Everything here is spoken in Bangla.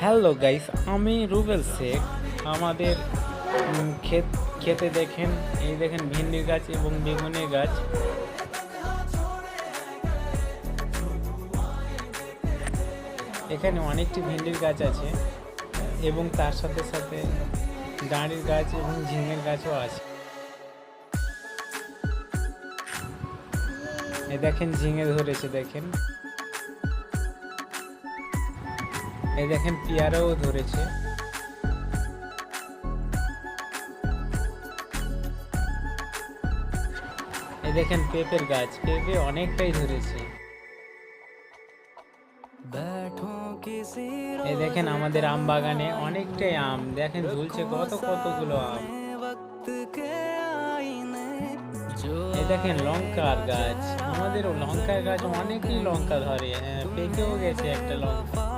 হ্যালো গাইস, আমি রুবেল শেখ। আমাদের খেতে দেখেন, এই দেখেন ভেন্ডির গাছ এবং বেগুনের গাছ। এখানে অনেকটি ভেন্ডির গাছ আছে এবং তার সাথে সাথে দাঁড়ির গাছ এবং ঝিঙের গাছও আছে। এই দেখেন ঝিঙে ধরেছে, দেখেন এই দেখেন পেয়ারাও ধরেছে। এই দেখেন পেঁপের গাছ, পেঁপে অনেকটাই ধরেছে। এই দেখেন আমাদের আম বাগানে অনেকটাই আম, দেখেন ঝুলছে কতগুলো আম। এই দেখেন লঙ্কার গাছ, আমাদের লঙ্কার গাছ অনেকই লঙ্কা ধরে, পেকেও গেছে একটা লঙ্কা।